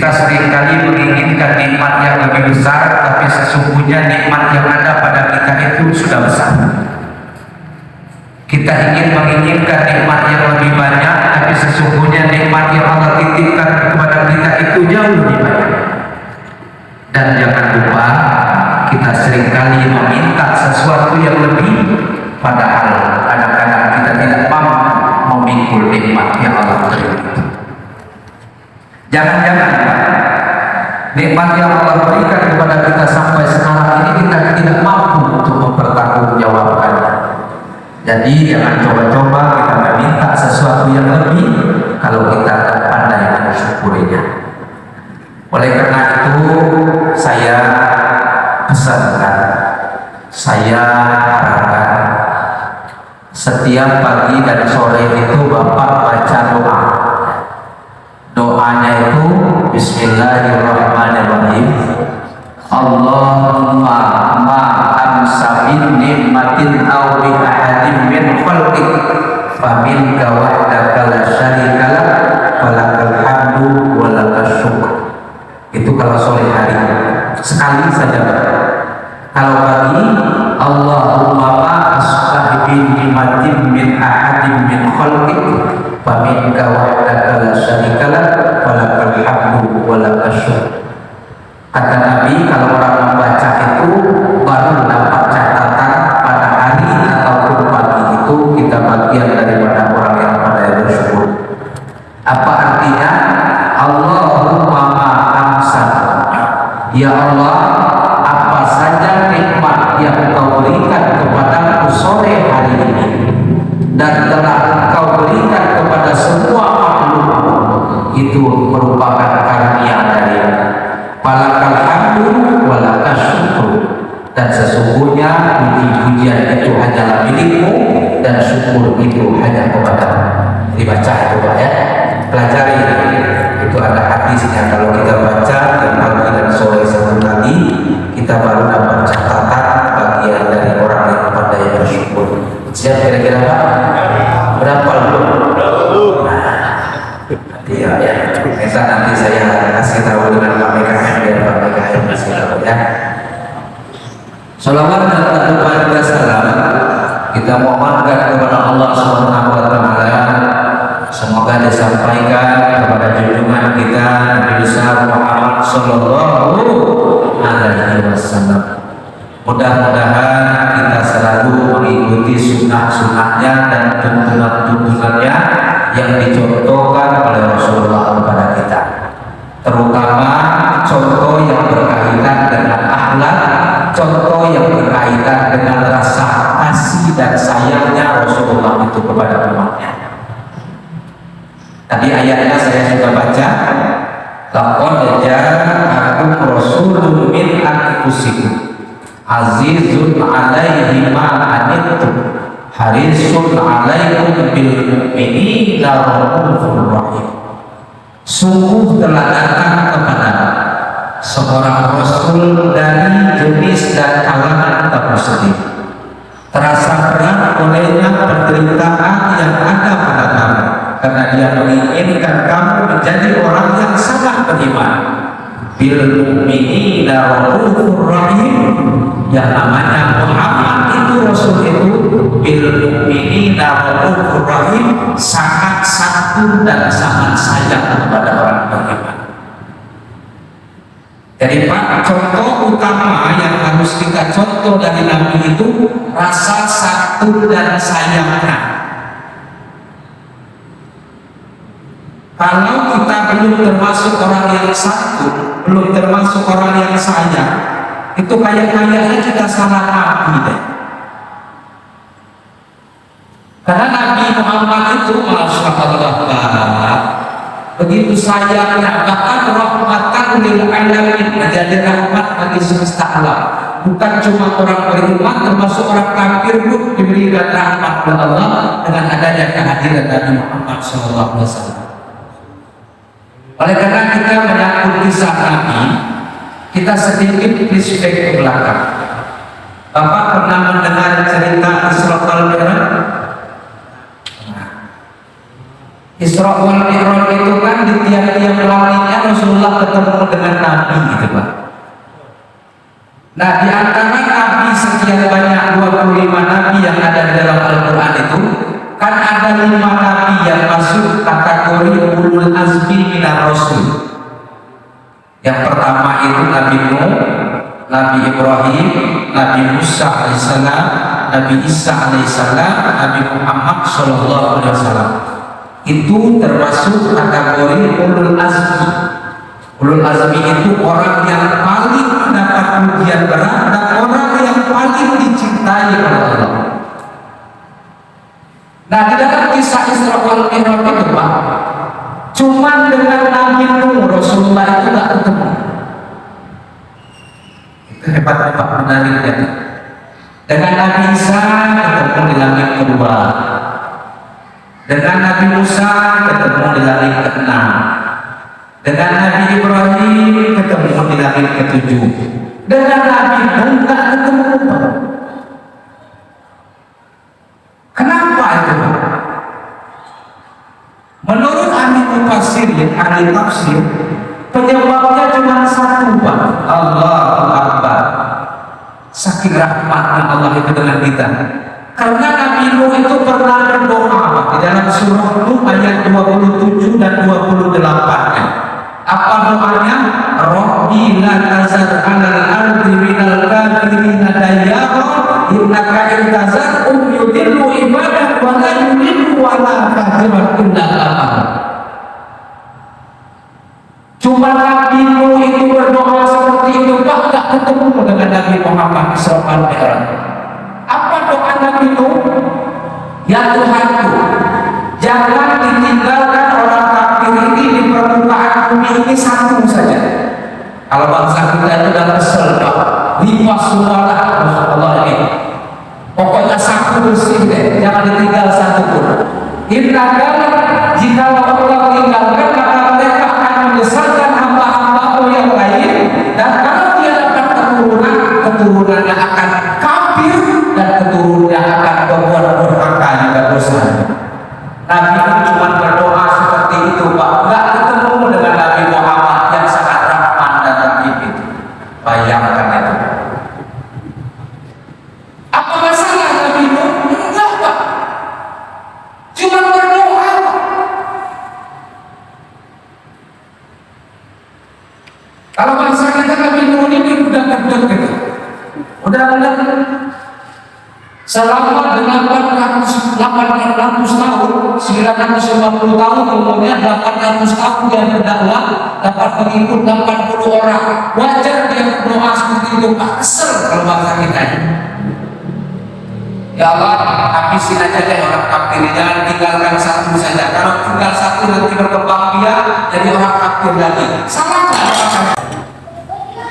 Kita seringkali menginginkan nikmat yang lebih besar, tapi sesungguhnya nikmat yang ada pada kita itu sudah besar. Kita menginginkan nikmat yang lebih banyak, tapi sesungguhnya nikmat yang Allah titipkan kepada kita itu jauh lebih banyak. Dan jangan lupa, kita seringkali meminta sesuatu yang lebih, padahal kadang-kadang kita tidak mampu memikul nikmat yang Allah berikan. Jangan-jangan nikmat yang Allah berikan kepada kita sampai sekarang ini kita tidak mampu untuk mempertanggungjawabkannya. Jadi jangan coba-coba kita meminta sesuatu yang lebih kalau kita tidak pandai mensyukurinya. Oleh karena itu saya pesankan, saya harapkan setiap pagi dan sore itu Bapak baca doa. Doanya itu Bismillahirrahmanirrahim. Allahumma ma amsa min nikmatin aw bi ahadin min khalqik fa minka wahdaka la syarika lak wa lakal hamdu wa lakas syukr. Itu kalau sore hari sekali saja. Kalau pagi Allahumma ma asbah bi nikmatin min ahadin min khalqik fa minka wahdaka la syarika lak wa lakal hamdu wa lakas syukr. Kata Nabi, kalau orang membaca itu baru dapat catatan pada hari ataupun pagi itu kita bagian daripada orang yang pandai bersyukur. Apa artinya? Allahumma ma'amsa, ya Allah, apa saja nikmat yang Engkau berikan kepada sore hari ini dan telah Engkau berikan kepada semua makhluk, itu merupakan karunia dari Falakal hamdu walakas syukur, dan sesungguhnya puji-pujian itu hanyalah milikmu dan syukur itu hanya kepadamu. Dibaca itu Pak ya, pelajari itu ada hadisnya. Kalau kita baca dan pagi dan sore satu kali, kita baru dapat catatan bagian dari orang yang pandai bersyukur. Siap kira-kira Pak? Berapa lu? Iya ya, bisa nanti saya kasih tahu dengan Pak PKM biar Pak PKM kasih tahu ya. Salawat dan takbir salam kita mohonkan kepada Allah Subhanahu wa taala, semoga disampaikan kepada junjungan kita Nabi besar Muhammad sallallahu alaihi wasallam. Mudah-mudahan kita selalu mengikuti sunnah-sunnahnya dan tuntunan-tuntunannya yang dicontohkan oleh Rasulullah kepada kita, terutama contoh yang berkaitan dengan akhlak, contoh yang berkaitan dengan rasa kasih dan sayangnya Rasulullah itu kepada umatnya. Tadi ayatnya saya sudah baca, laqad ja'akum rasulun min anfusikum azizun 'alaihi ma 'anittum harisun 'alaikum bil mu'minina raufur rahim. Sungguh telah datang kepada seorang rasul dari jenis dan kalangan kamu sendiri, terasa berat olehnya penderitaan yang ada pada kamu, karena dia menginginkan kamu menjadi orang yang sangat beriman. Bil mu'minina raufur rahim, yang namanya Muhammad itu Rasul itu bil mu'minina raufur rahim, sangat santun dan sangat sayang kepada orang beriman. Jadi Pak, contoh utama yang harus kita contoh dari Nabi itu rasa santun dan sayangnya. Kalau kita belum termasuk orang yang santun, belum termasuk orang yang sayang, itu kayaknya kita salah Nabi deh. Karena Nabi Muhammad itu Masya Allah, begitu sayangnya, bahkan rahmatan lil alamin, menjadi rahmat bagi semesta alam. Bukan cuma orang beriman, termasuk orang kafir pun diberikan rahmat oleh Allah dengan adanya kehadiran Nabi Muhammad SAW. Oleh karena kita menyangkut kisah Nabi, kita sedikit flashback ke belakang. Bapak pernah mendengar cerita Isra wal Mi'raj? Isra wal Mi'raj itu kan di tiap-tiap langitnya Rasulullah ketemu dengan Nabi gitu Pak. Nah di antara Nabi sekian banyak 25 Nabi yang ada di dalam Al-Quran itu kan ada 5 Nabi yang masuk kategori ulul azmi minar rasul. Yang pertama itu Nabi Nuh, Nabi Ibrahim, Nabi Musa alaihissalam, Nabi Isa alaihissalam, Nabi Muhammad sallallahu alaihi wasallam. Itu termasuk kategori ulul azmi. Ulul azmi itu orang yang paling mendapat ujian berat dan orang yang paling dicintai oleh Allah. Nah di dalam kisah Isra wal Mi'raj itu Pak, cuman dengan Nabi Nuh Rasulullah itu tidak ketemu. Itu hebat menariknya. Dengan Nabi Isa ketemu di langit kedua. Dengan Nabi Musa ketemu di langit ke-6. Dengan Nabi Ibrahim ketemu di langit ke-7. Dengan Nabi Nuh tidak ketemu. Kenapa itu? Menurut ahli mufassir, ahli tafsir, penyebabnya cuma satu Pak. Allahu Akbar. Saking rahmatnya Allah itu dengan kita. Karena Nabi Nuh itu pernah berdoa di dalam surah Nuh ayat 27 dan 28-nya. Apa doanya? Rabbi la tazar 'alal ardi minal kafirina dayyara innaka in tazarhum yudillu ibadak wa la yudillu wa la fajiran illa amal. Cuma Nabi Nuh itu berdoa seperti itu Pak, tak ketemu dengan Nabi Muhammad sallallahu alaihi wasallam. Apa doa Nabi Nuh? Ya Tuhanku, jangan ditinggalkan orang kafir ini di permukaan bumi ini satu saja. Kalau bangsa kita itu udah kesel Pak, 5 suara Allah ini. Pokoknya satu bersih deh, jangan ditinggal satu pun. Innaka jika Allah tinggalkan maka mereka akan membesarkan hamba-hamba yang lain, dan kalau dia dapat keturunannya akan kafir dan keturunannya akan berbuat durhaka juga dosa. Nabi itu cuma berdoa seperti itu Pak, nggak ketemu dengan Nabi Muhammad yang sangat rahman dan rahim itu. Bayangkan itu. Apa masalah Nabi Nuh? Enggak Pak, cuma berdoa Pak. Kalau bangsa kita Nabi Nuh ini udah gedek gitu, udah selama 800 tahun, 950 tahun, kemudian 800 tahun dia berdakwah, dapat pengikut 80 orang. Wajar dia berdoa seperti itu Pak. Kesel kalau bangsa kita ini. Ya Allah, habisin aja deh orang kafir, jangan tinggalkan satu saja. Kalau tinggal satu nanti berkembang dia jadi orang kafir lagi. Salah nggak?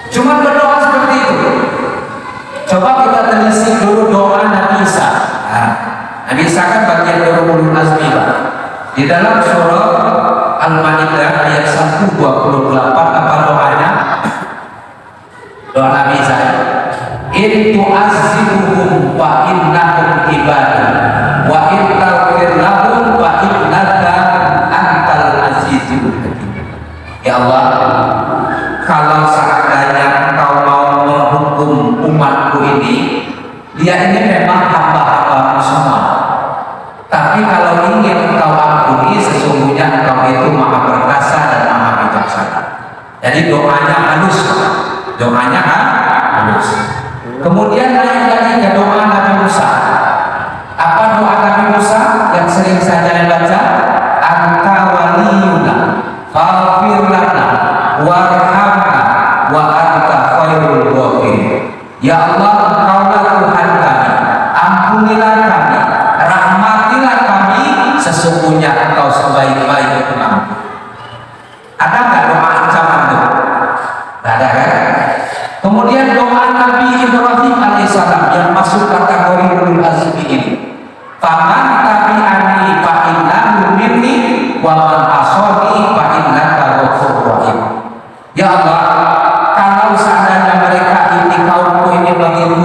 Cuma berdoa seperti itu. Coba kita telisik dulu doa Nabi Isa. Nah, Nabi Isa kan bagian dari ulul azmi Pak. Di dalam surah Al-Maidah ayat 128 apa doanya? Doa Nabi Isa. In tu'azzibuhum fa innahum ibadu wa in taghfir lahum fa innaka antal azizul hakim. Ya Allah, kalau seandainya Engkau mau menghukum umatku ini, dia ini memang hamba-hambamu semua. Tapi kalau ingin Engkau ampuni, sesungguhnya Engkau itu maha perkasa dan maha bijaksana. Jadi doanya halus, doanya halus. Kemudian naik lagi ke doa Nabi Musa. Apa doa Nabi Musa yang sering saya baca? Anta waliyuna faghfir lana warhamna wa anta khairul ghafirin. Ya Allah, Engkaulah Tuhan kami, ampunilah kami, rahmatilah kami, sesungguhnya Engkau sebaik-baik pengampun. Ada nggak doa ancaman itu? Nggak ada kan? Kemudian doa Nabi Ibrahim alaihissalam yang masuk kategori ulul azmi ini. Faman tabi'ani fa innahu minni wa man asani fa innaka ghafurur rahim. Ya Allah, kalau seandainya mereka ini kaumku ini mengikuti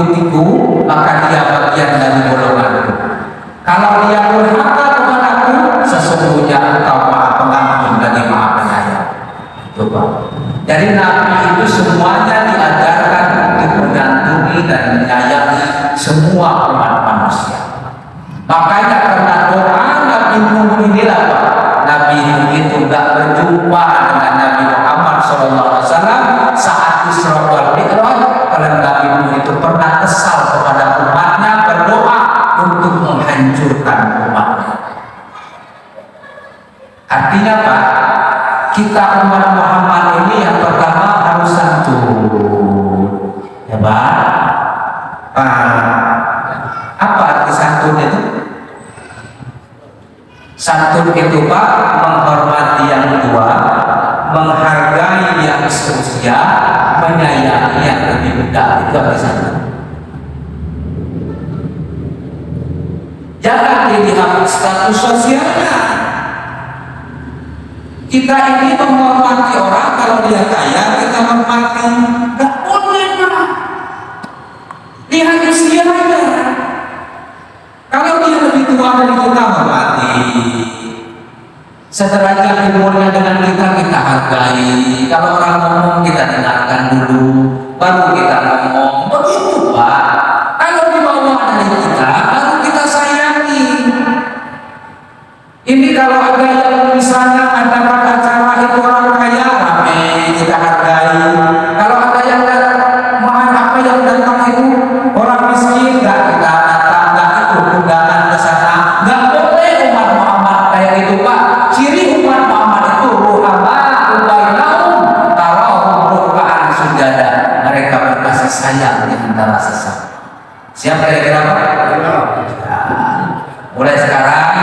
Pak. Apa arti santun itu? Santun itu Pak, menghormati yang tua, menghargai yang seusia, menyayangi yang lebih muda. Itu arti santun. Jangan dilihat status sosialnya. Kita ini menghormati orang, kalau dia kaya kita hormati. Gak boleh Pak. Lihat usianya. Kalau dia lebih tua dari kita, hormati. Sederajat umurnya dengan kita hargai. Kalau orang ngomong kita dengarkan dulu, baru kita ngomong. Begitu Pak. Kalau di bawah dari kita, baru kita sayangi. Ini kalau ada yang misalnya adakan acara itu orang kaya, rame kita hargai. Kalau ada yang apa yang datang itu orang miskin, nggak kita datang, nggak ikut undangan ke sana. Nggak boleh umat Muhammad kayak itu Pak. Ciri umat Muhammad itu ruhama ubainahum tarahum ruk'an sujada. Mereka berkasih sayang di antara sesama. Siapa kira-kira Pak? Mulai sekarang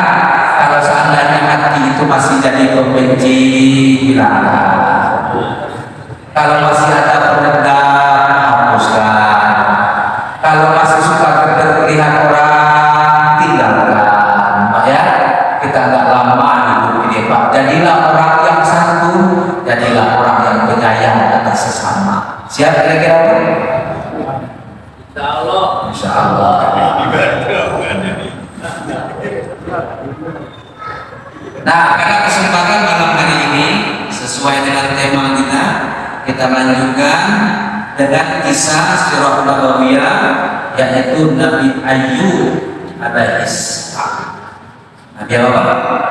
kalau seandainya hati itu masih jadi pembenci, hilangkan. Kalau masih ada pendendam, hapuskan. Kalau masih suka terlihat orang, tinggalkan Pak ya. Kita nggak lama hidup ini Pak. Jadilah orang yang santun, jadilah orang yang penyayang atas sesama. Siap kira-kira Pak? Insya Allah. Insya Allah. Nah, pada kesempatan malam hari ini sesuai dengan tema kita lanjutkan dengan kisah sirah nabawiyah, yaitu Nabi Ayyub alaihissalam. Nabi apa?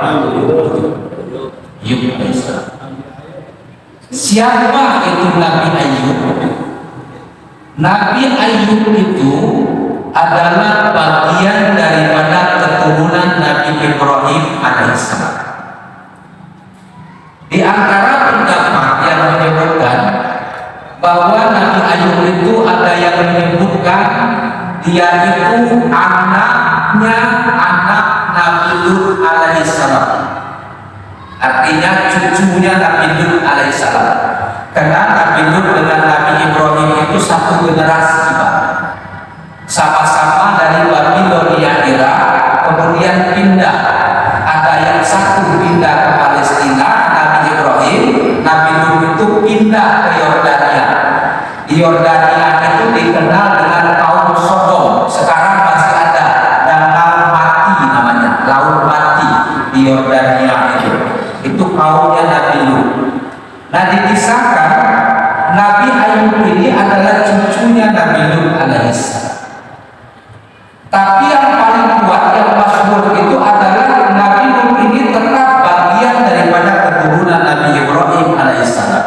Ayyub alaihissalam. Siapa itu Nabi Ayyub? Nabi Ayyub itu adalah bagian daripada keturunan Nabi Ibrahim alaihissalam. Di antara pendapat yang menyebutkan bahwa Nabi Ayyub itu ada yang menyebutkan dia itu anaknya anak Nabi Lut alaihissalam. Artinya cucunya Nabi Lut alaihissalam. Karena Nabi Lut dengan Nabi Ibrahim itu satu generasi Pak. Sama-sama dari Babilonia Irak, kemudian pindah. Ada yang satu pindah ke Palestina, Nabi Ibrahim, Nabi Lut itu pindah ke Yordania. Di Yordania itu dikenal dengan kaum Sodom. Sekarang masih ada Danau Mati namanya, Laut Mati di Yordania itu. Itu kaumnya Nabi Lut. Nah, dikisahkan Nabi Ayyub ini adalah cucunya Nabi Lut alaihissalam. Tapi yang paling kuat, yang masyhur itu adalah Nabi Lut ini tetap bagian daripada keturunan Nabi Ibrahim alaihissalam.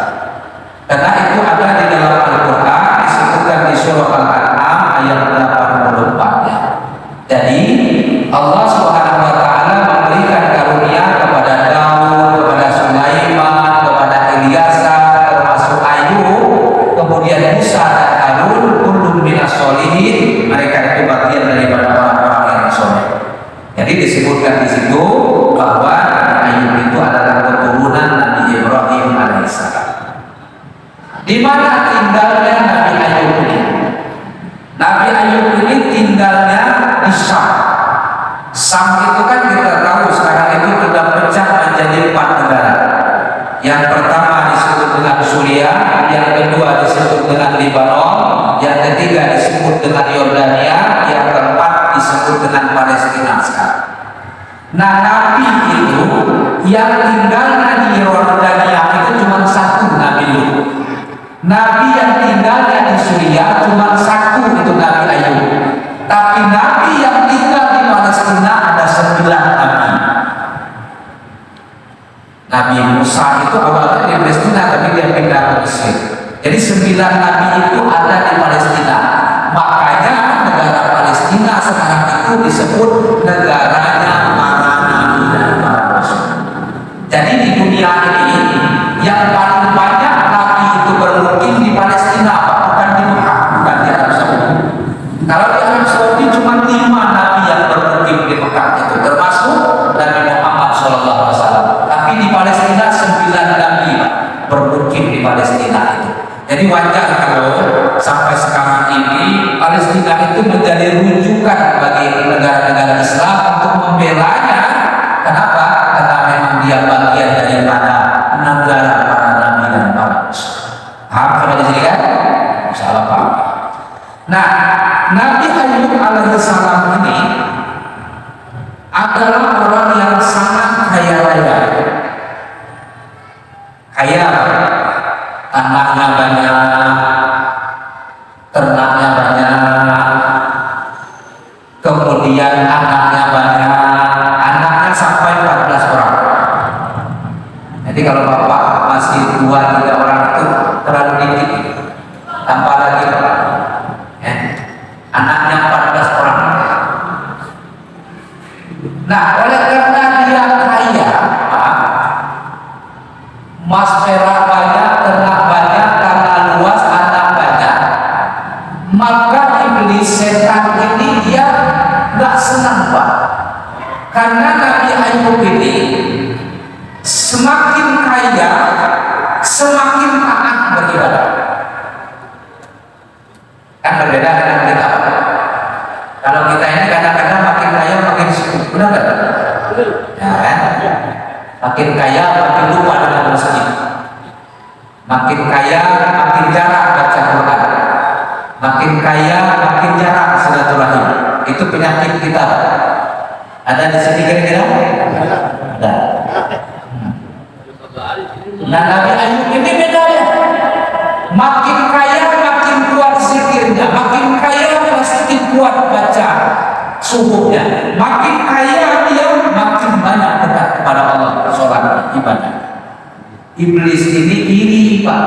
Karena itu ada di dalam Al-Quran, disebutkan di surah Al-An'am ayat 84-nya. Jadi Allah Subhanahu wa taala memberikan karunia kepada Daud, kepada Sulaiman, kepada Ilyasa, termasuk Ayub, kemudian Musa dan Harun, kullun minas sholihin. Mereka itu bagian daripada orang-orang yang soleh. Jadi disebutkan di situ bahwa Nabi Ayyub itu adalah keturunan Nabi Ibrahim alaihissalam. Di mana tinggalnya Nabi Ayyub ini? Nabi Ayyub ini tinggalnya di Syam. Syam itu kan kita tahu sekarang itu sudah pecah menjadi 4 negara. Yang pertama disebut dengan Suriah, yang kedua disebut dengan Lebanon, yang ketiga disebut dengan Yordania, yang keempat disebut dengan Palestina sekarang. Nah, Nabi itu yang tinggalnya di Yordania itu cuma satu, Nabi Lut. Nabi yang tinggalnya di Suriah cuma satu, itu Nabi Ayyub. Tapi Nabi yang tinggal di Palestina ada 9 Nabi. Nabi Musa itu awalnya di Palestina, tapi dia pindah ke Mesir. Jadi 9 Nabi itu ada di Palestina. Makanya negara Palestina sekarang itu disebut negaranya para nabi dan para rasul. Jadi di dunia ini yang paling banyak nabi itu bermukim di Palestina, bukan di Mekah, bukan di Jadi wajar kalau sampai sekarang ini Palestina itu menjadi rujukan bagi negara-negara Islam untuk membelanya. Kenapa? Karena memang dia bagian daripada negara para nabi dan para rasul. Paham sampai di sini kan? Insyaallah paham. Nah, Nabi Ayub alaihissalam ini adalah orang yang sangat kaya raya. Kaya, tanahnya banyak, ternaknya banyak, kemudian anaknya banyak, anaknya sampai 14 orang. Jadi kalau bapak masih 2-3 orang itu terlalu dikit, tambah lagi ya. Anaknya 14 orang. Nah, oleh karena dia kaya, mas perak banyak, ternak banyak, tanah luas, anak banyak, maka iblis setan ini dia gak senang Pak. Karena Nabi Ayub ini semakin kaya, semakin taat beribadah. Kan berbeda dengan kita. Kalau kita ini kadang-kadang makin kaya makin sibuk, benar nggak? Ya kan? Makin kaya makin lupa dengan masjid. Makin kaya makin jarang baca Quran. Makin kaya makin jarang silaturahim. Itu penyakit kita. Ada di sini kira-kira? Ada. Nah, Nabi Ayub ini beda ya. Makin kaya makin kuat zikirnya, makin kaya pasti kuat baca subuhnya, makin kaya dia makin banyak dekat kepada Allah, sholat ibadah. Iblis ini iri Pak,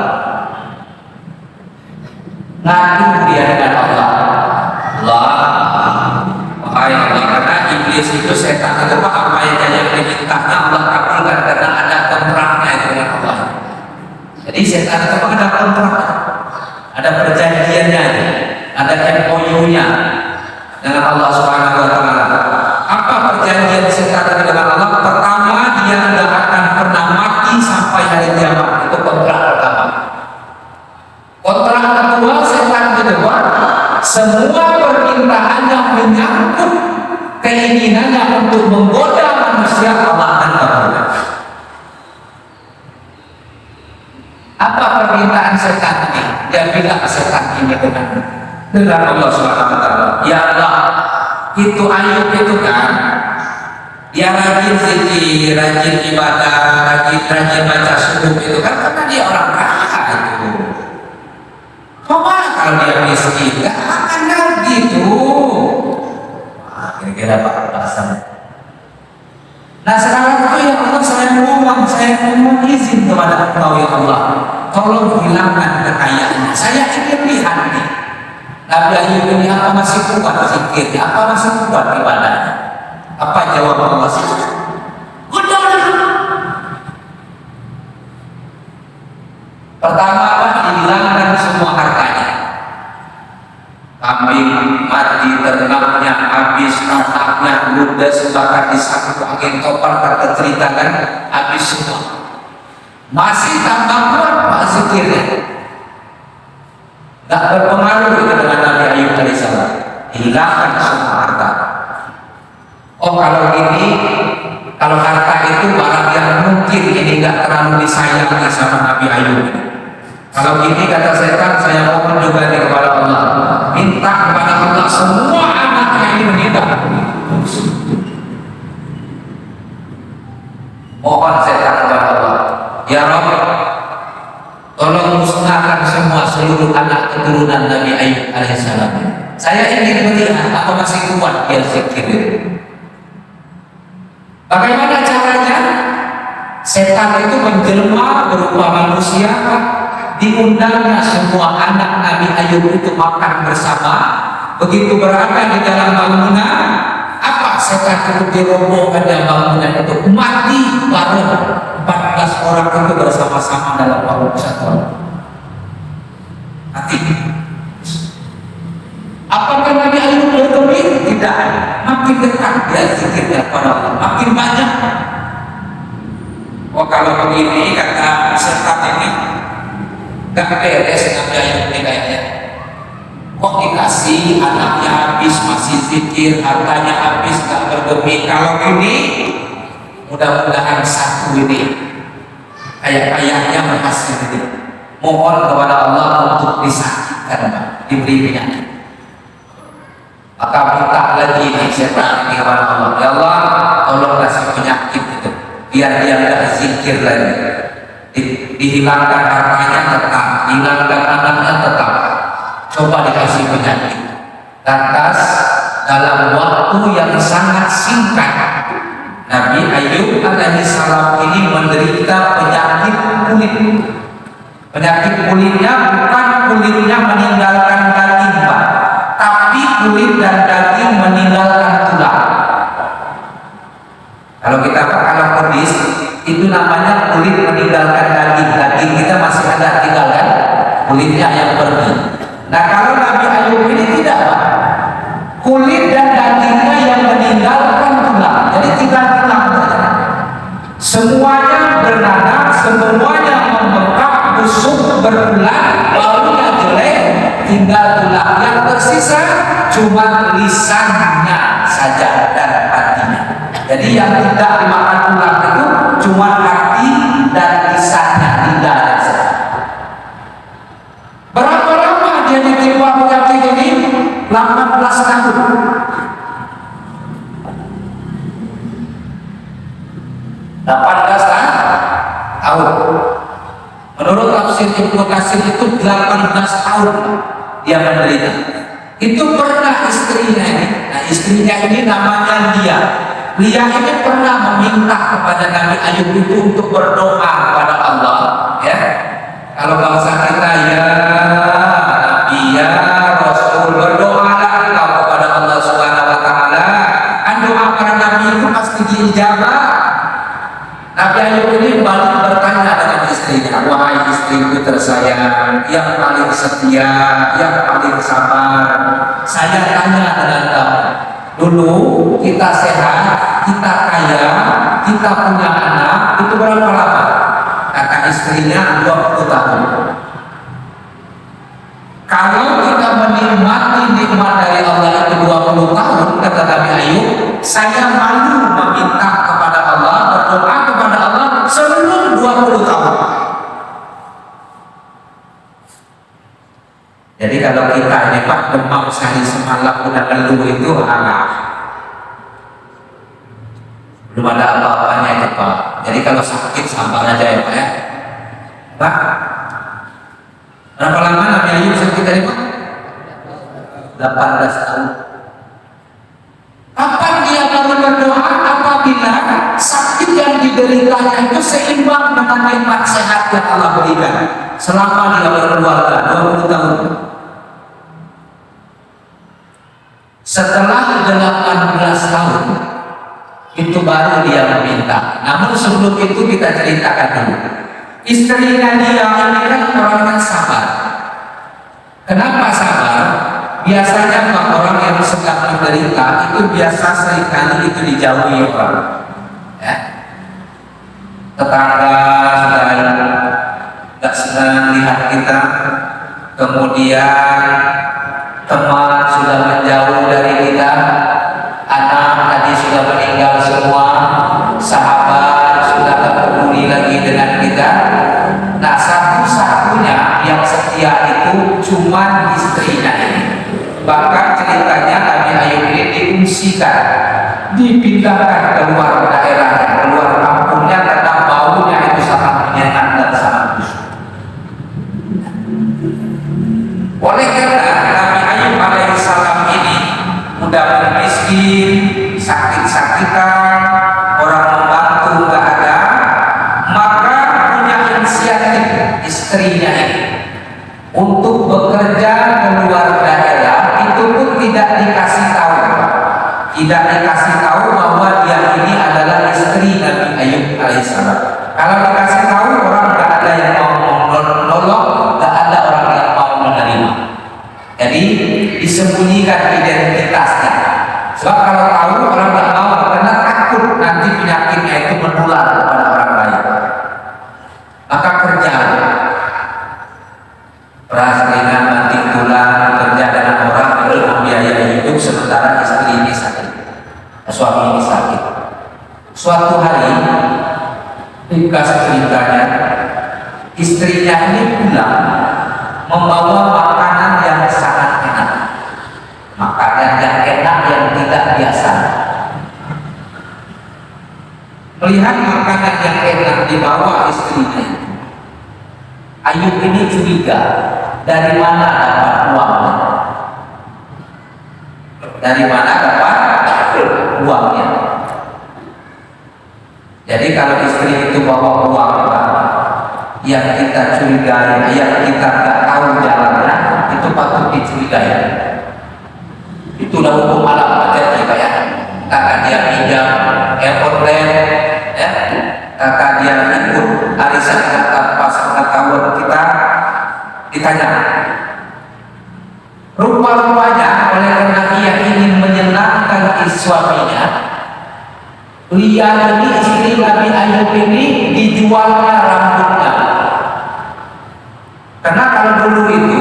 ngadu dia dengan Allah. Wahai Allah, karena iblis itu setan itu Pak, apa yang dimintanya Allah kabulkan karena ada kontraknya itu dengan Allah. Jadi setan itu Pak ada kontrak, ada perjanjiannya, ada MOU-nya dengan Allah Subhanahu wa taala. Apa perjanjian setan dengan Allah? Pertama, dia tidak akan pernah mati sampai hari kiamat. Itu kontrak pertama. Kontrak kedua, setan kedua, semua permintaan yang menyangkut keinginannya untuk menggoda manusia Allah akan kabulkan. Apa permintaan setan ini? Dia bilang setan ini dengan Allah Subhanahu wa taala, ya Allah, itu Ayub itu kan dia rajin zikir, rajin ibadah, rajin baca subuh itu kan karena dia orang kaya itu. Coba kalau dia miskin, gak akan gitu. Kira-kira Pak alasannya. Nah sekarang itu ya Allah, saya mohon izin kepada Engkau ya Allah, tolong hilangkan kekayaannya. Saya ingin lihat nih, Nabi Ayub ini apa masih kuat zikirnya, apa masih kuat ibadahnya. Apa jawaban Allah? Udah. Pertama apa? Hilangkan semua hartanya. Kambing mati, ternaknya habis, anaknya ludes, bahkan disapu angin topan terceritakan habis semua. Masih tambah kuat Pak zikirnya. Gak berpengaruh itu dengan Nabi Ayub alaihissalam. Hilangkan semua harta. Oh kalau ini, kalau harta itu barang yang mungkin ini gak terlalu disayangi sama Nabi Ayub. Kalau gini kata setan, saya mohon juga nih kepada Allah, minta kepada Allah semua anaknya ini meninggal. Mohon setan kepada Allah, ya Rabb, tolong musnahkan semua seluruh anak keturunan Nabi Ayub alaihissalam. Saya ingin melihat apa masih kuat dia zikir. Bagaimana caranya? Setan itu menjelma berupa manusia. Diundangnya semua anak Nabi Ayub itu makan bersama. Begitu berada di dalam bangunan, apa setan itu dirobohkan dalam bangunan itu, mati bareng 14 orang itu bersama-sama dalam bangunan kesatuan. Mati. Apakah Nabi Ayub lebih? Tidak. Makin dekat dia zikirnya kepada Allah, makin banyak. Oh kalau begini kata setan ini, Gak beres Nabi Ayub ini kayaknya. Kok dikasih anaknya habis masih zikir, hartanya habis gak bergemi. Kalau ini mudah-mudahan satu ini kayak-kayaknya berhasil ini. Mohon kepada Allah untuk disakitkan, diberi penyakit. Maka minta lagi nih setan ini kepada Allah, ya Allah tolong kasih penyakit itu biar dia gak zikir lagi. Dihilangkan hartanya tetap, hilangkan anaknya tetap, coba dikasih penyakit. Lantas dalam waktu yang sangat singkat Nabi Ayub alaihi salam ini menderita penyakit kulit. Penyakit kulitnya bukan kulitnya meninggalkan daging, Pak, tapi kulit dan daging meninggalkan tulang. Kalau kita kalau pedis itu namanya kulit meninggalkan daging. Daging kita masih ada, tinggalkan kulitnya yang pergi. Nah kalau Nabi Ayub ini tidak, Pak, kulit dan dagingnya yang meninggalkan tulang, jadi tinggal tulang saja. Semuanya bernanah, semuanya membengkak, busuk, berulang, baunya jelek, tinggal tulang. Yang tersisa cuma lisannya saja dan hatinya. Jadi yang tidak dimakan tulang itu cuma hati dan lisannya, lidahnya saja. Berapa lama dia ditimpa penyakit ini? 18 tahun. 18 tahun. Menurut tafsir Ibnu Katsir itu 18 tahun dia menderita. Itu pernah istrinya ini. Nah istrinya ini namanya Lia. Lia ini pernah meminta kepada Nabi Ayub itu untuk berdoa kepada Allah, ya. Kalau bangsa kita ya Nabi ya Rasul, berdoalah engkau kepada Allah Subhanahu wa taala. Kan doa para nabi itu pasti diijabah. Nabi Ayub ini balik bertanya dengan istrinya, wahai istriku tersayang, yang paling setia, yang paling sabar, saya tanya dengan kamu, dulu kita sehat, kita kaya, kita punya anak, itu berapa lama? Kata istrinya 20 tahun. Kalau kita menikmati nikmat dari Allah itu 20 tahun, kata Nabi Ayub, saya malu meminta kepada Allah, berdoa kepada Allah sebelum 20 tahun. Jadi kalau kita ini Pak demam sehari semalam udah ngeluh itu belum ada apa-apanya itu Pak. Jadi kalau sakit sabar aja ya Pak ya. Pak, berapa lama Nabi Ayub sakit tadi Pak? 18 tahun. Kapan dia baru berdoa? Apabila sakit yang dideritanya itu seimbang dengan nikmat sehat yang Allah berikan selama dia berkeluarga 20 tahun. Setelah 18 tahun itu baru dia meminta. Namun sebelum itu kita ceritakan dulu. Istrinya dia ini kan orang yang sabar. Kenapa sabar? Biasanya orang yang sedang menderita itu biasa seringkali itu dijauhi orang, ya. Tetangga sudah tidak senang lihat kita, kemudian teman sudah menjauh dari kita, anak tadi sudah meninggal semua, sahabat sudah tak peduli lagi dengan kita. Nah satu-satunya yang setia itu cuma istrinya ini. Bahkan ceritanya Nabi Ayub ini diungsikan, dipindahkan keluar daerah, keluar kampungnya karena baunya itu sangat menyengat dan sangat busuk. Oleh karena Nabi Ayub alaihissalam ini udah miskin, sakit-sakitan, orang membantu nggak ada, maka punya inisiatif istrinya ini untuk bekerja keluar daerah. Itu pun tidak dikasih tahu bahwa dia ini adalah istri Nabi Ayub alaihissalam. Kalau dikasih tahu orang nggak ada yang mau menolong, nggak ada orang yang mau menerima. Jadi disembunyikan identitasnya. Sebab kalau tahu orang nggak mau karena takut nanti penyakitnya itu menular kepada orang lain. Maka kerja Ayub ini curiga, dari mana dapat uangnya? Dari mana dapat uangnya? Jadi kalau istri itu bawa uang yang kita curigai, yang kita nggak tahu jalannya, itu patut dicurigai. Itu udah hukum alam aja juga ya. Kakak dia pinjam online, ya, kakak dia ikut arisan tanpa sepengetahuan kita, ditanya. Rupa-rupanya oleh karena ia ingin menyenangkan suaminya, dia ini istri Nabi Ayub ini dijualnya rambutnya. Karena kalau dulu itu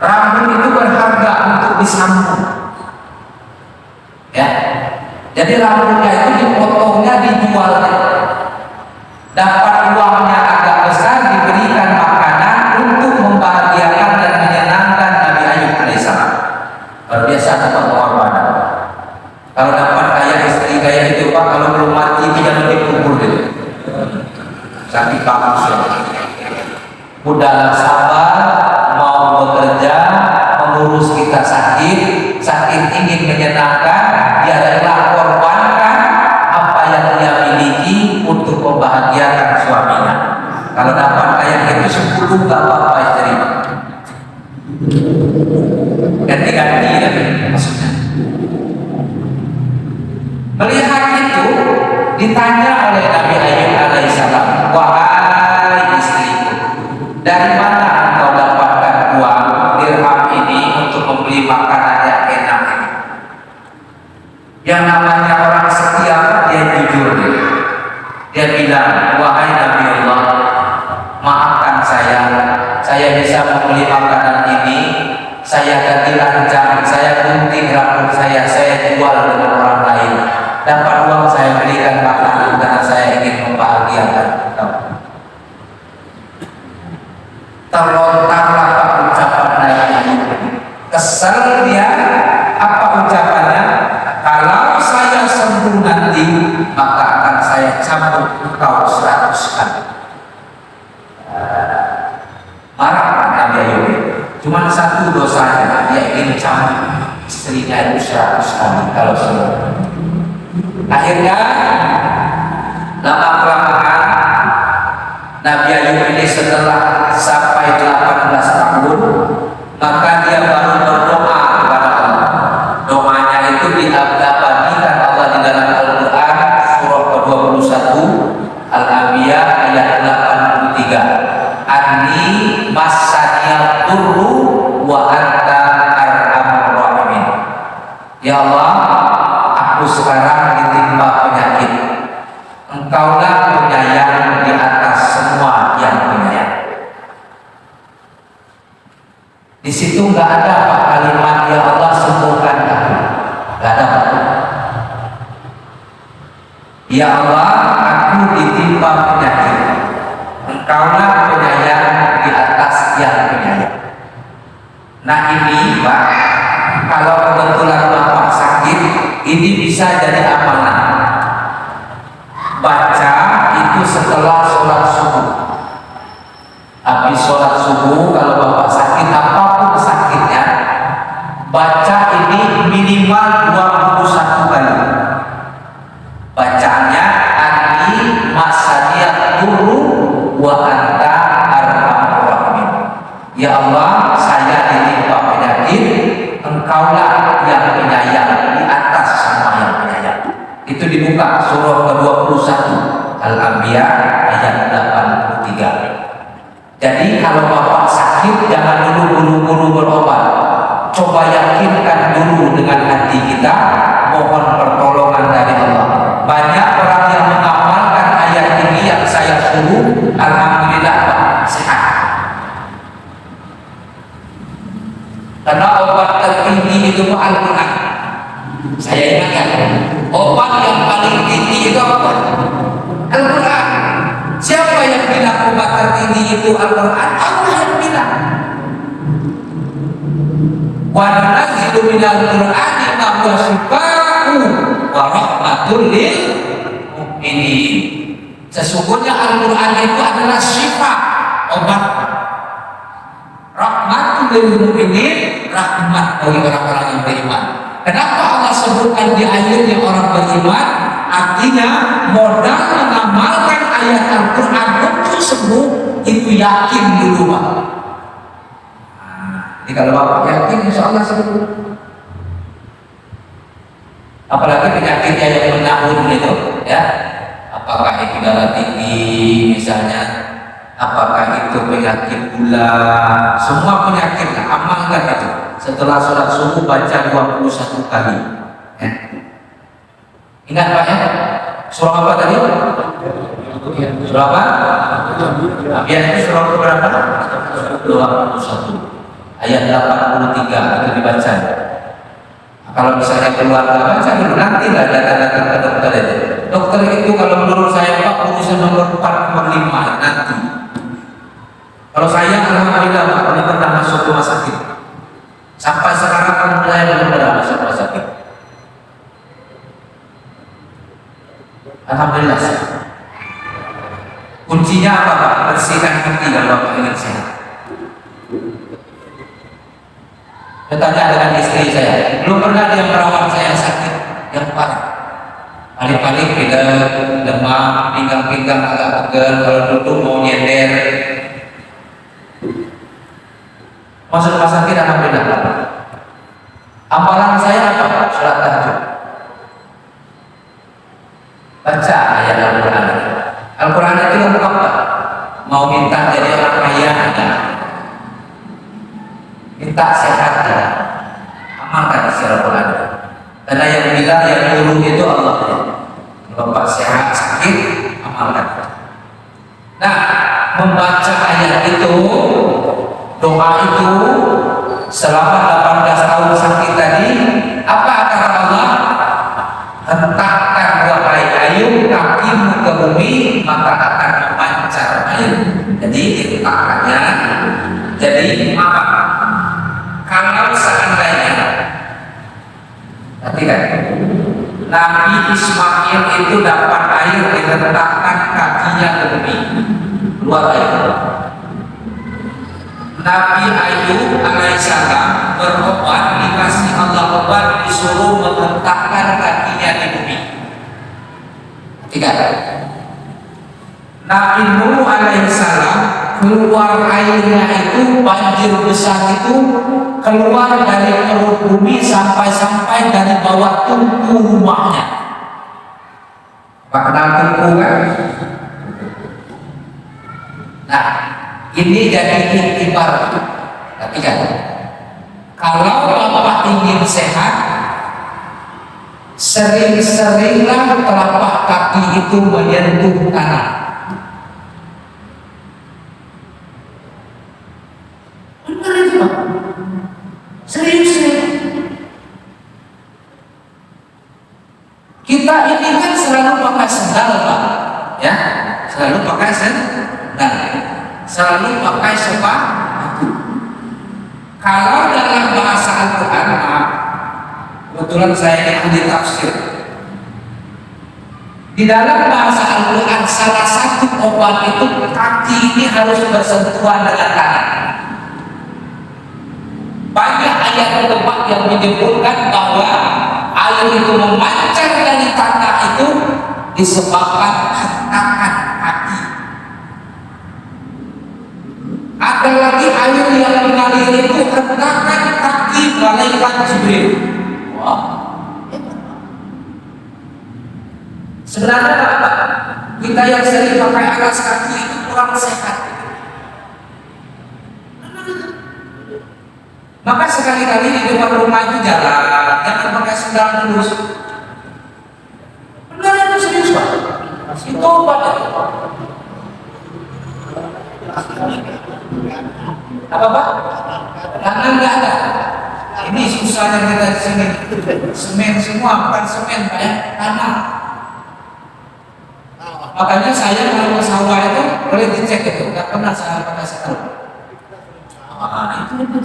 rambut itu berharga untuk disambung, ya. Jadi rambutnya itu dipotongnya, dijualnya, dapat uangnya agak besar, diberikan makanan untuk membahagiakan dan menyenangkan Nabi Ayub alaihissalam. Berbiasa dapat pengorbanan. Kalau dapat kayak istri kayak itu Pak, kalau belum mati tidak dikubur gitu. Sakit kamu udah sabar, mau bekerja, mengurus kita sakit ingin menyenangkan, dia rela korbankan apa yang dia miliki untuk membahagiakan suaminya. Kalau dapat kayak itu 10 gak apa-apa istri. Ganti-ganti ya maksudnya. Melihat itu ditanya oleh Nabi Ayub alaihissalam, wahai istriku, dari mana engkau dapatkan uang dirham ini untuk membeli makanan yang enak ini? Yang namanya orang setia dia jujur. Dia bilang, wahai Nabi Allah, maafkan saya bisa membeli makanan ini, saya ganti lancang, saya gunting rambut saya jual dengan orang lain. Dapat uang saya belikan makanan karena saya ingin membahagiakan kamu. Terlontarlah ucapan Nabi Ayub. Kesal dia, apa ucapannya? Kalau saya sembuh nanti, maka akan saya cambuk engkau 100 kali. Marah Nabi Ayub. Cuma satu dosanya, dia ingin cambuk istrinya itu 100 kali kalau sembuh. Akhirnya lama-kelamaan Nabi Ayub ini setelah sampai 18 tahun, maka dia baru berdoa kepada Allah. Doanya itu diabadikan Allah di dalam Al-Quran surah ke-21 Al-Anbiya ayat 83. Anni massaniyad durru wa anta arhamur rahimin. Ya Allah, aku sekarang ditimpa penyakit. Engkaulah penyayang di atas semua yang penyayang. Di situ nggak ada Pak kalimat ya Allah sembuhkan aku, nggak ada Pak. Ya Allah, aku ditimpa penyakit. Engkaulah penyayang di atas yang penyayang. Nah ini Pak, kalau kebetulan Bapak sakit, ini bisa jadi amalan. Baca itu setelah sholat subuh. Habis sholat subuh, kalau Bapak sakit apapun sakitnya, baca ini minimal 21 kali. Bacaannya Ani masaniyat dulu wa anta arhamur rahimin. Ya Allah, saya ditimpa penyakit, engkaulah yang penyayang di atas semua yang penyayang. Itu dibuka surah ke-21 Al-Anbiya ayat 83. Jadi kalau Bapak sakit jangan dulu buru-buru berobat. Coba yakinkan dulu dengan hati kita, mohon pertolongan dari Allah. Banyak orang yang mengamalkan ayat ini yang saya suruh, alhamdulillah Pak, sehat. Karena obat tertinggi itu Al-Quran. Saya ingatkan, obat yang paling tinggi itu apa? Al-Quran. Siapa yang bilang obat tertinggi itu Al-Quran? Allah yang bilang. Wa nunazzilu minal Qur'ani ma huwa shifaa'un wa rahmatul lil mu'minin. Sesungguhnya Al-Quran itu adalah syifa, obat rahmatun lil mu'minin, rahmat bagi orang-orang yang beriman. Kenapa Allah sebutkan di akhirnya orang beriman? Artinya modal mengamalkan ayat Al-Quran untuk sembuh itu yakin dulu Pak. Jadi kalau Bapak yakin insya Allah sembuh. Apalagi penyakitnya yang menahun itu, ya. Apakah itu darah tinggi misalnya, apakah itu penyakit gula, semua penyakit amalkan itu. Setelah sholat subuh baca 21 kali. Ya. Ingat Pak ya? Surah apa tadi? Surah apa? Nabian itu surah berapa? 21. Ayat 83 itu dibaca. Kalau misalnya keluarga baca dulu, nanti lah datang ke dokter itu. Dokter itu kalau menurut saya Pak urusan nomor 4/5 nanti. Kalau saya alhamdulillah Pak pernah masuk rumah sakit. Sampai sekarang pun saya belum pernah masuk rumah sakit. Alhamdulillah. Kuncinya apa Pak? Bersihkan hati kalau Bapak ingin sehat. Bertanya dengan istri saya, belum pernah dia merawat saya sakit yang parah. Paling-paling pilek, demam, pinggang-pinggang agak pegel, kalau duduk mau nyender. Masuk rumah sakit alhamdulillah. Amalan saya apa? Salat tahajud. Baca ayat Al-Quran. Al-Quran itu lengkap Pak. Mau minta jadi orang kaya ada. Minta sehat ada. Amalkan isi Al-Quran. Karena yang bilang yang dulu itu Allah. Bapak sehat sakit amalkan. Nah, membaca ayat itu, doa itu selama 18 tahun sakit tadi, apa kata Allah? Hentakkan wahai ayu kakimu ke bumi, maka akan memancar air. Jadi hentakkannya. Jadi apa? Kalau seandainya perhatikan, Nabi Ismail itu dapat air dihentakkan kakinya ke bumi, keluar air. Nabi Ayub alaihissalam berobat, dikasih Allah obat, disuruh menghentakkan kakinya di bumi. Tiga. Nabi Nuh alaihissalam keluar airnya itu, banjir besar itu keluar dari perut bumi sampai dari bawah tungku rumahnya. Pak kenal tungku kan? Nah, ini jadi iktibar. Tapi kan, kalau Bapak ingin sehat, sering-seringlah telapak kaki itu menyentuh tanah. Benar itu Pak. Serius. Kita ini kan selalu pakai sandal Pak, ya, selalu pakai sandal, selalu pakai sepatu. Kalau dalam bahasa Al-Quran, kebetulan saya ahli tafsir. Di dalam bahasa Al-Quran salah satu obat itu kaki ini harus bersentuhan dengan tanah. Banyak ayat tempat yang menyebutkan bahwa air itu memancar dari tanah itu disebabkan hentakan kaki. Ada lagi air yang mengalir itu hentakan kaki malaikat Jibril. Wah. Sebenarnya apa? Kita yang sering pakai alas kaki itu kurang sehat. Maka sekali-kali di depan rumah itu jalan, jangan pakai sandal terus. Benar itu serius Pak. Itu obat. Apa Pak? Tanah nggak ada. Ini susahnya kita di sini. Semen semua, bukan semen Pak ya, tanah. Makanya saya kalau ke sawah itu boleh dicek itu, nggak pernah saya pakai sandal. Itu.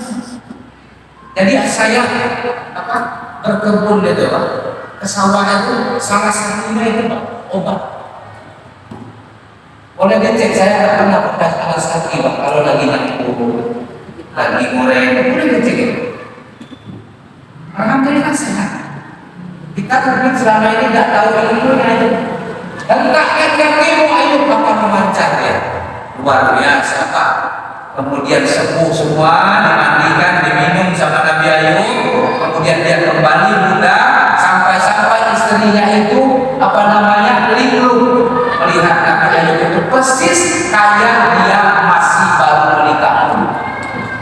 Jadi saya berkebun gitu Pak, ke sawah itu salah satunya itu Pak, obat. Boleh dicek, saya nggak pernah pakai alas kaki Pak kalau lagi naik lagi goreng, boleh dicek. Alhamdulillah sehat. Kita mungkin selama ini tidak tahu ilmunya itu. Hentahkan kakimu, ayo maka memancat ya. Luar biasa Pak. Kemudian sembuh semua, dimandikan, diminum sama Nabi Ayub. Kemudian dia kembali muda, sampai-sampai istrinya itu linglung melihat Nabi Ayub itu persis kayak dia masih baru menikah.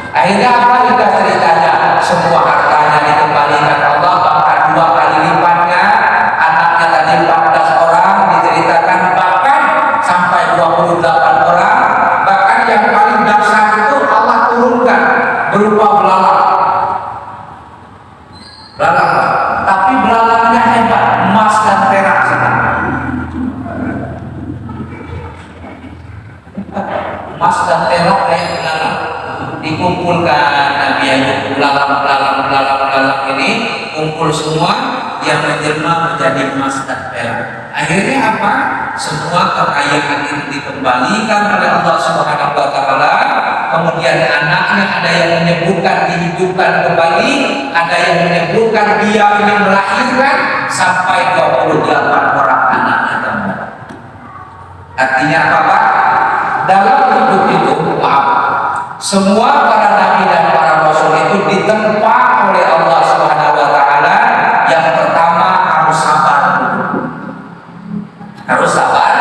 Akhirnya apa juga ceritanya? Semua hartanya dikembalikan Allah, bahkan 2 kali lipatnya. Anaknya tadi 14 orang diceritakan, bahkan sampai 28 orang. Bahkan yang paling dahsyat itu Allah turunkan berupa belalang. Belalang, tapi belalangnya hebat, emas dan perak. Emas dan perak kayak belalang. Dikumpulkan Nabi Ayub, belalang ini kumpul semua, yang menjelma menjadi emas dan perak. Akhirnya apa? Semua kekayaan itu dikembalikan oleh Allah Subhanahu wa taala. Kemudian anaknya ada yang menyebutkan dihidupkan kembali, ada yang menyebutkan dia ini melahirkan sampai 28 orang anaknya tambah. Artinya apa Pak? Dalam hidup itu, semua para nabi dan para rasul itu ditempa oleh Allah Subhanahu wa taala. Yang pertama harus sabar dulu. Harus sabar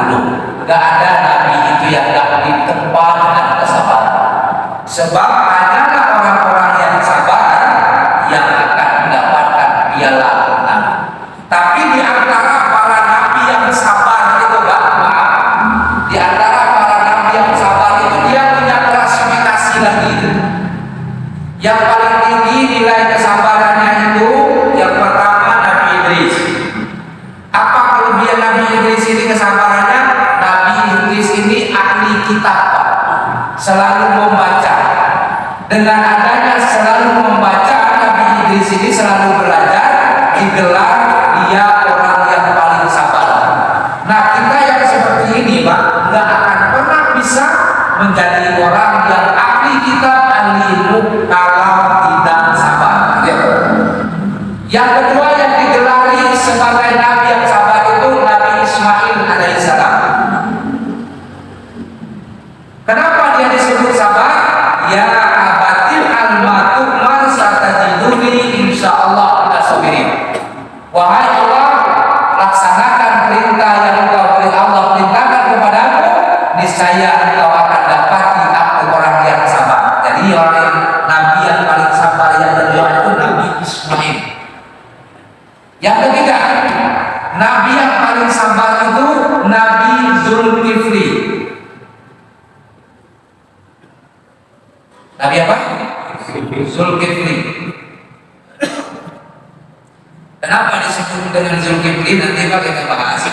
dulu. Gak ada nabi itu yang gak ditempa dengan kesabaran. Sebab hanyalah orang-orang yang sabar yang akan mendapatkan piala nabi. Tapi di antara para nabi yang sabar itu di antara para nabi yang sabar itu dia punya klasifikasi lagi. Yang paling tinggi nilai kesabarannya itu yang pertama Nabi Idris. Apa kelebihan Nabi Idris ini kesabarannya? Nabi Idris ini ahli kitab, selalu membaca. Dengan adanya selalu membaca, Nabi Idris ini selalu belajar, digelar dia orang yang paling sabar. Nah kita yang seperti ini Pak, nggak akan pernah bisa menjadi orang yang ahli kitab, ahli ilmu kalau tidak sabar. Yang kedua yang digelari sebagai nabi yang sabar itu Nabi Ismail alaihissalam. Kenapa dia disebut sabar? Ya abatil al-matukmar satajiduni insyaallah ala sabirin. Wahai Allah, laksanakan perintah yang Allah perintahkan kepadamu, niscaya engkau akan dapati aku orang yang sabar. Jadi orang nabi yang paling sabar yang kedua itu Nabi Ismail. Yang ketiga, nabi yang paling sabar itu Nabi Zulkifli. Nabi apa? Zulkifli. Kenapa disebut dengan Zulkifli? Nanti Pak kita bahas.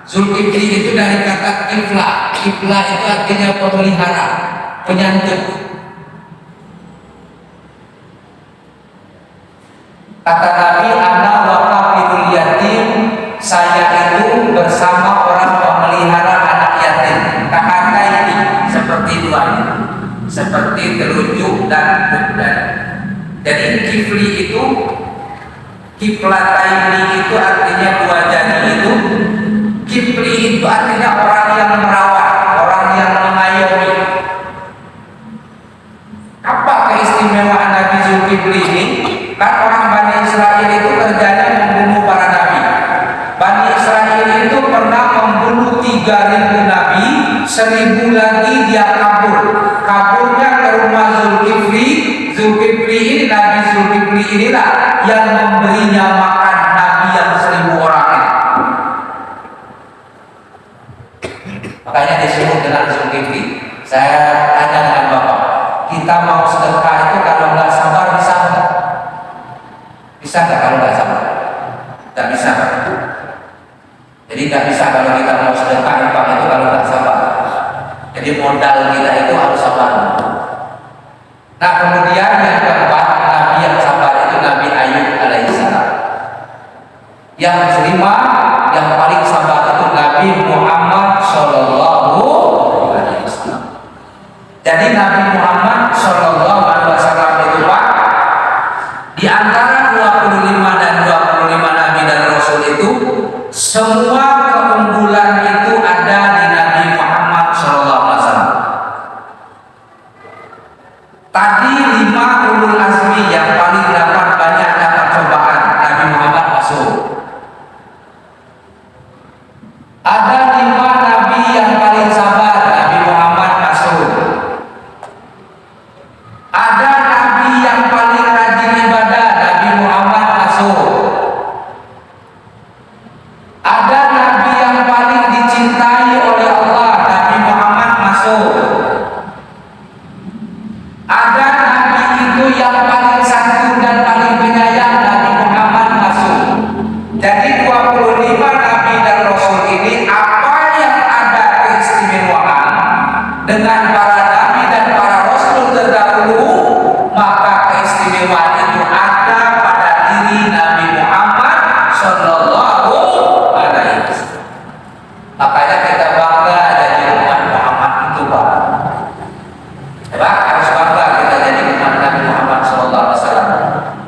Zulkifli itu dari kata kiflah. Kiflah itu artinya pemelihara, penyantun. Kata Nabi, ana wa kafirul yatim, saya itu bersama orang pemelihara anak yatim. Kahata ini seperti duanya, seperti telunjuk dan budan. Jadi kifli itu, kiflataini itu artinya dua jari itu. Kifli itu artinya orang yang merawat, orang yang mengayomi. Apa keistimewaan Nabi Zulkifli ini? Kan orang Bani Israel itu kerjanya membunuh para nabi. Bani Israel itu pernah membunuh 3.000 nabi, 1.000 lagi dia kabur. Kaburnya ke rumah Zulkifli. Zulkifli ini, Nabi Zulkifli inilah yang memberinya makan nabi yang 1.000 orang ini. Makanya disebut dengan Zulkifli. Saya tanya dengan Bapak, kita mau sedekah itu kalau nggak sabar bisa nggak? Bisa nggak kalau nggak sabar? Nggak bisa. Jadi nggak bisa kalau kita mau sedekah itu kalau nggak sabar. Jadi modal kita itu harus sabar. Nah kemudian yang keempat, nabi yang sabar itu Nabi Ayub alaihissalam. Yang kelima, yang paling sabar itu Nabi Muhammad Shallallahu Alaihi Wasallam. Jadi Nabi Muhammad Shallallahu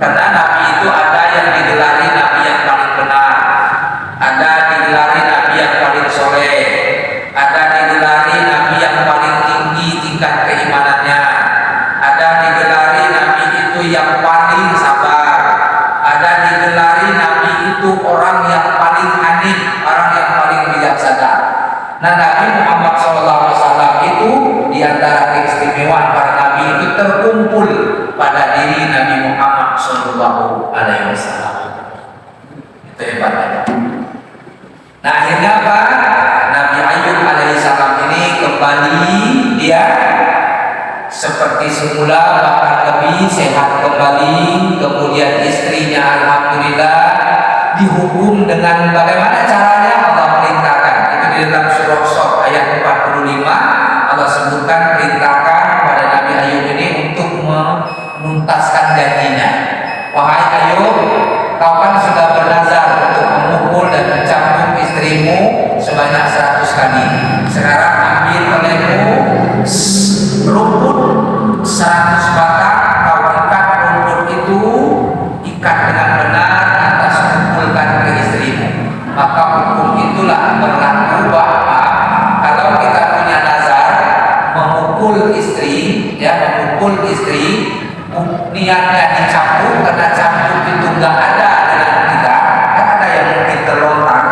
Karena Nabi itu ada yang digelari Nabi yang paling benar, ada digelari Nabi yang paling soleh, ada digelari Nabi yang paling tinggi tingkat keimanannya, ada digelari Nabi itu yang paling sabar, ada digelari Nabi itu orang yang paling anim, orang yang paling bijaksana. Nah, Nabi Muhammad SAW itu diantara keistimewaan para Nabi itu terkumpul pada diri Nabi Muhammad SAW. Itu hebatnya. Nah, akhirnya apa? Nabi Ayub alaihissalam ini kembali, dia seperti semula, bahkan lebih sehat kembali. Kemudian istrinya alhamdulillah dihukum dengan bagaimana caranya Allah perintahkan. Itu di dalam surah Shad ayat 45 Allah sebutkan perintahkan kepada Nabi Ayub ini untuk menuntaskan janjinya. Wahai Ayub, kau kan sudah bernazar untuk memukul dan mencambuk istrimu sebanyak 100 kali. Sekarang ambil olehmu rumput 100 batang, kau ikat rumput itu, ikat dengan benar atas pukulkan ke istrimu. Maka hukum itulah berlaku bahwa kalau kita punya nazar memukul istri, memukul istri, niatnya dicambuk karena cambuk itu nggak ada dengan kita, kan ada yang mungkin terlontar.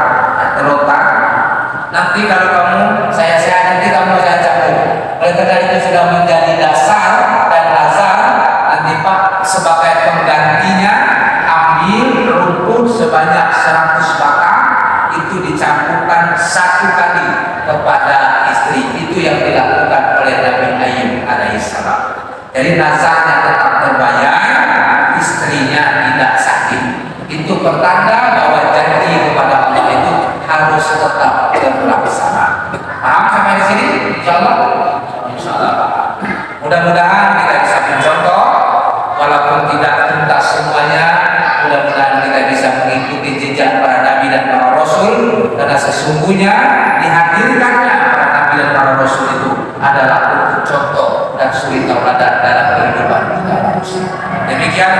Nanti kalau kamu saya nanti kamu saya cambuk. Oleh karena itu sudah menjadi dasar dan nazar, nanti Pak sebagai penggantinya ambil rumput sebanyak 100 batang itu dicambukkan 1 kali kepada istri. Itu yang dilakukan oleh Nabi Ayub alaihissalam. Jadi nazarnya tetap terbayar, istrinya tidak sakit. Itu pertanda bahwa janji kepada Allah itu harus tetap terlaksana. Paham sampai di sini? Insyaallah. Insyaallah. Mudah-mudahan kita bisa mencontoh, walaupun tidak tuntas semuanya. Mudah-mudahan kita bisa mengikuti jejak para nabi dan para rasul, karena sesungguhnya dihadirkannya para nabi dan para rasul itu adalah untuk contoh dan suri tauladan dalam kehidupan kita manusia. Demikian